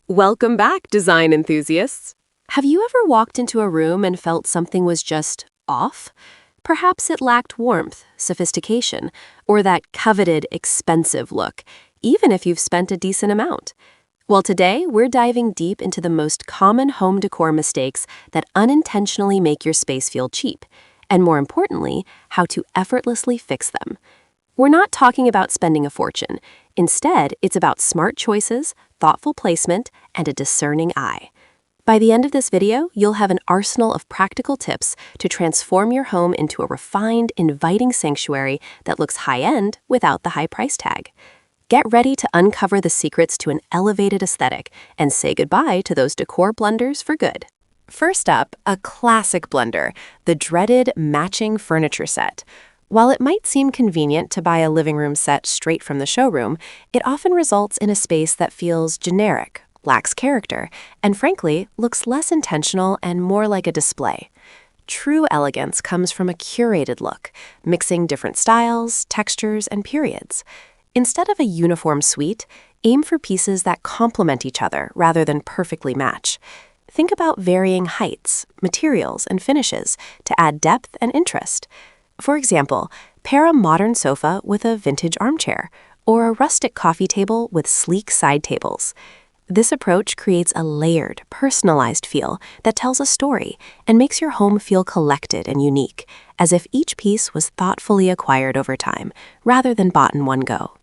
Welcome back, design enthusiasts. Have you ever walked into a room and felt something was just off? Perhaps it lacked warmth, sophistication, or that coveted, expensive look, even if you've spent a decent amount. Well, today we're diving deep into the most common home decor mistakes that unintentionally make your space feel cheap, and more importantly, how to effortlessly fix them. We're not talking about spending a fortune. Instead, it's about smart choices, thoughtful placement, and a discerning eye. By the end of this video, you'll have an arsenal of practical tips to transform your home into a refined, inviting sanctuary that looks high-end without the high price tag. Get ready to uncover the secrets to an elevated aesthetic and say goodbye to those decor blunders for good. First up, a classic blunder, the dreaded matching furniture set. While it might seem convenient to buy a living room set straight from the showroom, it often results in a space that feels generic, lacks character, and frankly, looks less intentional and more like a display. True elegance comes from a curated look, mixing different styles, textures, and periods. Instead of a uniform suite, aim for pieces that complement each other rather than perfectly match. Think about varying heights, materials, and finishes to add depth and interest. For example, pair a modern sofa with a vintage armchair, or a rustic coffee table with sleek side tables. This approach creates a layered, personalized feel that tells a story and makes your home feel collected and unique, as if each piece was thoughtfully acquired over time, rather than bought in one go.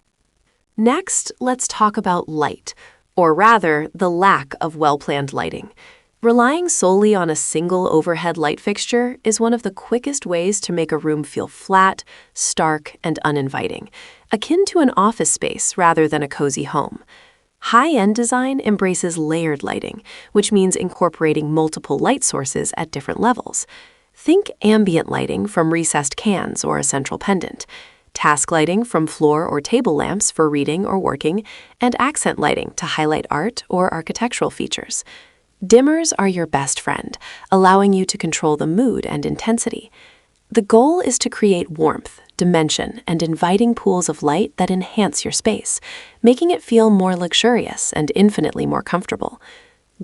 Next, let's talk about light, or rather, the lack of well-planned lighting. Relying solely on a single overhead light fixture is one of the quickest ways to make a room feel flat, stark, and uninviting, akin to an office space rather than a cozy home. High-end design embraces layered lighting, which means incorporating multiple light sources at different levels. Think ambient lighting from recessed cans or a central pendant, task lighting from floor or table lamps for reading or working, and accent lighting to highlight art or architectural features. Dimmers are your best friend, allowing you to control the mood and intensity. The goal is to create warmth, dimension, and inviting pools of light that enhance your space, making it feel more luxurious and infinitely more comfortable.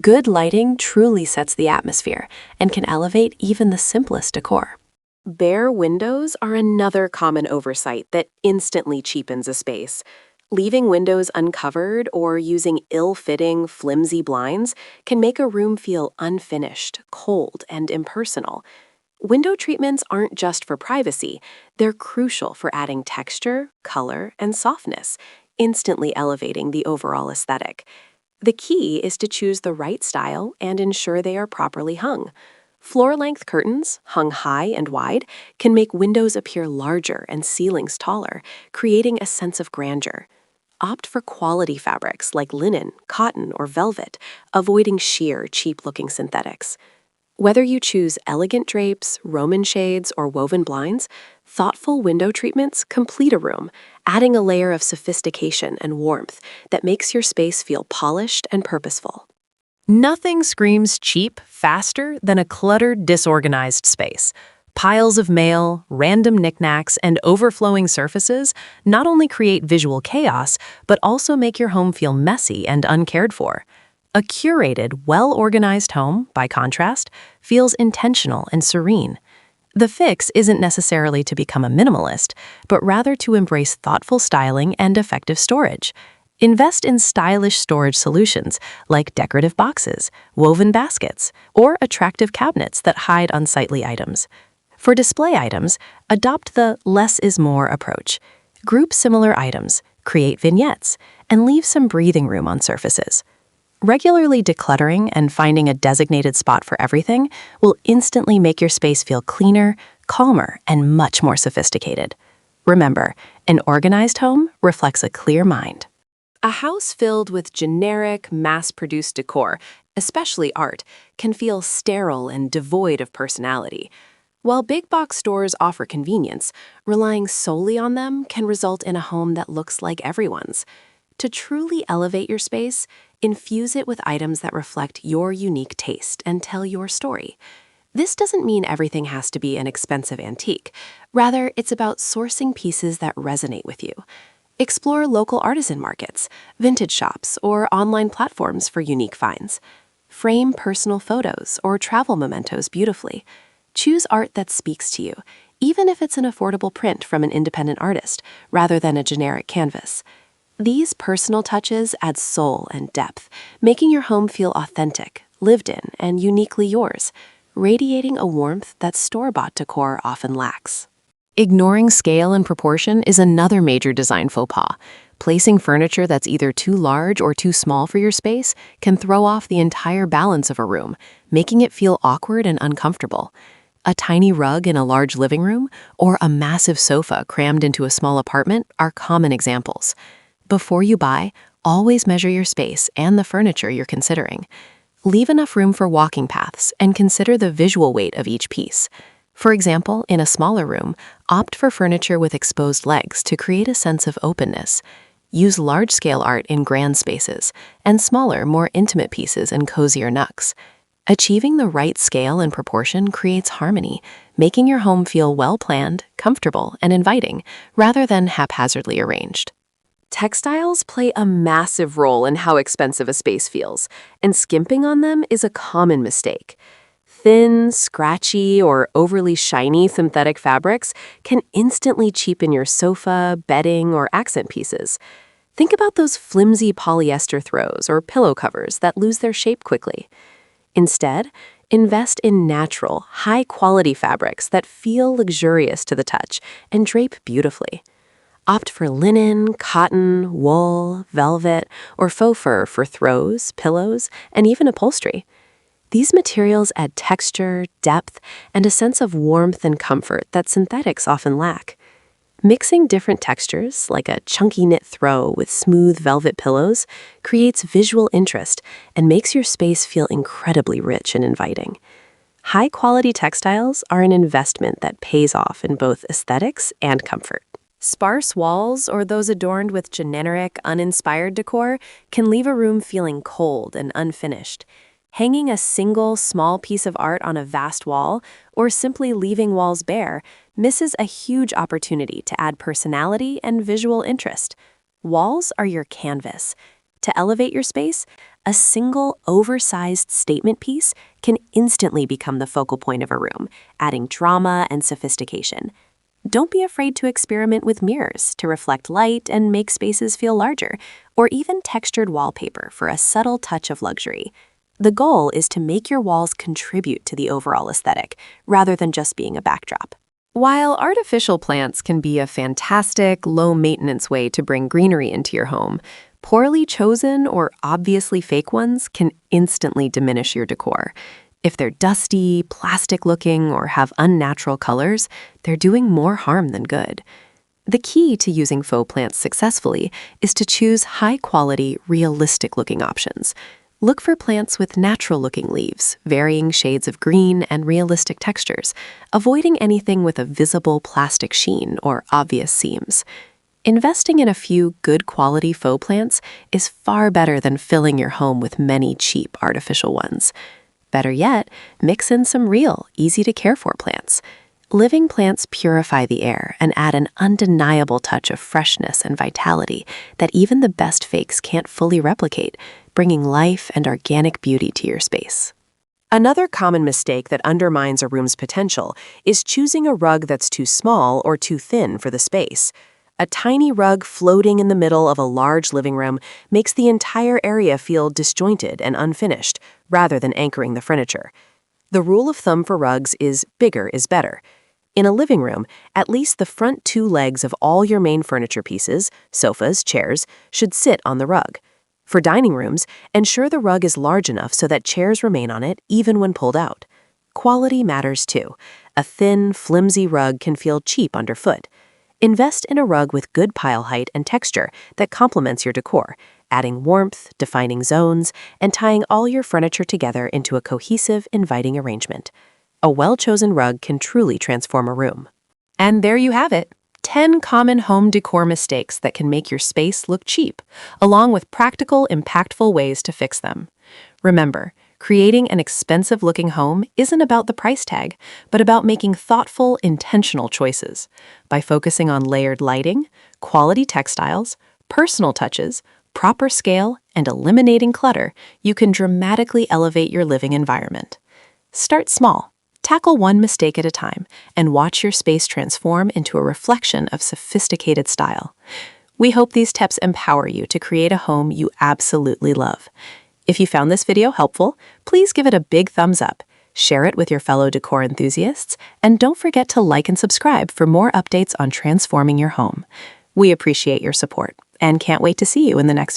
Good lighting truly sets the atmosphere and can elevate even the simplest decor. Bare windows are another common oversight that instantly cheapens a space. Leaving windows uncovered or using ill-fitting, flimsy blinds can make a room feel unfinished, cold, and impersonal. Window treatments aren't just for privacy, they're crucial for adding texture, color, and softness, instantly elevating the overall aesthetic. The key is to choose the right style and ensure they are properly hung. Floor-length curtains, hung high and wide, can make windows appear larger and ceilings taller, creating a sense of grandeur. Opt for quality fabrics like linen, cotton, or velvet, avoiding sheer, cheap-looking synthetics. Whether you choose elegant drapes, Roman shades, or woven blinds, thoughtful window treatments complete a room, adding a layer of sophistication and warmth that makes your space feel polished and purposeful. Nothing screams cheap faster than a cluttered, disorganized space. Piles of mail, random knickknacks, and overflowing surfaces not only create visual chaos, but also make your home feel messy and uncared for. A curated, well-organized home, by contrast, feels intentional and serene. The fix isn't necessarily to become a minimalist, but rather to embrace thoughtful styling and effective storage. Invest in stylish storage solutions like decorative boxes, woven baskets, or attractive cabinets that hide unsightly items. For display items, adopt the less is more approach. Group similar items, create vignettes, and leave some breathing room on surfaces. Regularly decluttering and finding a designated spot for everything will instantly make your space feel cleaner, calmer, and much more sophisticated. Remember, an organized home reflects a clear mind. A house filled with generic, mass-produced decor, especially art, can feel sterile and devoid of personality. While big box stores offer convenience, relying solely on them can result in a home that looks like everyone's. To truly elevate your space, infuse it with items that reflect your unique taste and tell your story. This doesn't mean everything has to be an expensive antique. Rather, it's about sourcing pieces that resonate with you. Explore local artisan markets, vintage shops, or online platforms for unique finds. Frame personal photos or travel mementos beautifully. Choose art that speaks to you, even if it's an affordable print from an independent artist rather than a generic canvas. These personal touches add soul and depth, making your home feel authentic, lived in, and uniquely yours, radiating a warmth that store-bought decor often lacks. Ignoring scale and proportion is another major design faux pas. Placing furniture that's either too large or too small for your space can throw off the entire balance of a room, making it feel awkward and uncomfortable. A tiny rug in a large living room or a massive sofa crammed into a small apartment are common examples. Before you buy, always measure your space and the furniture you're considering. Leave enough room for walking paths and consider the visual weight of each piece. For example, in a smaller room, opt for furniture with exposed legs to create a sense of openness. Use large-scale art in grand spaces and smaller, more intimate pieces in cozier nooks. Achieving the right scale and proportion creates harmony, making your home feel well-planned, comfortable, and inviting, rather than haphazardly arranged. Textiles play a massive role in how expensive a space feels, and skimping on them is a common mistake. Thin, scratchy, or overly shiny synthetic fabrics can instantly cheapen your sofa, bedding, or accent pieces. Think about those flimsy polyester throws or pillow covers that lose their shape quickly. Instead, invest in natural, high-quality fabrics that feel luxurious to the touch and drape beautifully. Opt for linen, cotton, wool, velvet, or faux fur for throws, pillows, and even upholstery. These materials add texture, depth, and a sense of warmth and comfort that synthetics often lack. Mixing different textures, like a chunky knit throw with smooth velvet pillows, creates visual interest and makes your space feel incredibly rich and inviting. High-quality textiles are an investment that pays off in both aesthetics and comfort. Sparse walls, or those adorned with generic, uninspired decor, can leave a room feeling cold and unfinished. Hanging a single, small piece of art on a vast wall, or simply leaving walls bare, misses a huge opportunity to add personality and visual interest. Walls are your canvas. To elevate your space, a single, oversized statement piece can instantly become the focal point of a room, adding drama and sophistication. Don't be afraid to experiment with mirrors to reflect light and make spaces feel larger, or even textured wallpaper for a subtle touch of luxury. The goal is to make your walls contribute to the overall aesthetic, rather than just being a backdrop. While artificial plants can be a fantastic, low-maintenance way to bring greenery into your home, poorly chosen or obviously fake ones can instantly diminish your decor. If they're dusty, plastic-looking, or have unnatural colors, they're doing more harm than good. The key to using faux plants successfully is to choose high-quality, realistic-looking options. Look for plants with natural-looking leaves, varying shades of green, and realistic textures, avoiding anything with a visible plastic sheen or obvious seams. Investing in a few good-quality faux plants is far better than filling your home with many cheap artificial ones. Better yet, mix in some real, easy-to-care-for plants. Living plants purify the air and add an undeniable touch of freshness and vitality that even the best fakes can't fully replicate, bringing life and organic beauty to your space. Another common mistake that undermines a room's potential is choosing a rug that's too small or too thin for the space. A tiny rug floating in the middle of a large living room makes the entire area feel disjointed and unfinished, rather than anchoring the furniture. The rule of thumb for rugs is bigger is better. In a living room, at least the front two legs of all your main furniture pieces, sofas, chairs, should sit on the rug. For dining rooms, ensure the rug is large enough so that chairs remain on it even when pulled out. Quality matters too. A thin, flimsy rug can feel cheap underfoot. Invest in a rug with good pile height and texture that complements your decor, adding warmth, defining zones, and tying all your furniture together into a cohesive, inviting arrangement. A well-chosen rug can truly transform a room. And there you have it, 10 common home decor mistakes that can make your space look cheap, along with practical, impactful ways to fix them. Remember, Creating an expensive-looking home isn't about the price tag, but about making thoughtful, intentional choices. By focusing on layered lighting, quality textiles, personal touches, proper scale, and eliminating clutter, you can dramatically elevate your living environment. Start small. Tackle one mistake at a time and watch your space transform into a reflection of sophisticated style. We hope these tips empower you to create a home you absolutely love. If you found this video helpful, please give it a big thumbs up, share it with your fellow decor enthusiasts, and don't forget to like and subscribe for more updates on transforming your home. We appreciate your support and can't wait to see you in the next video.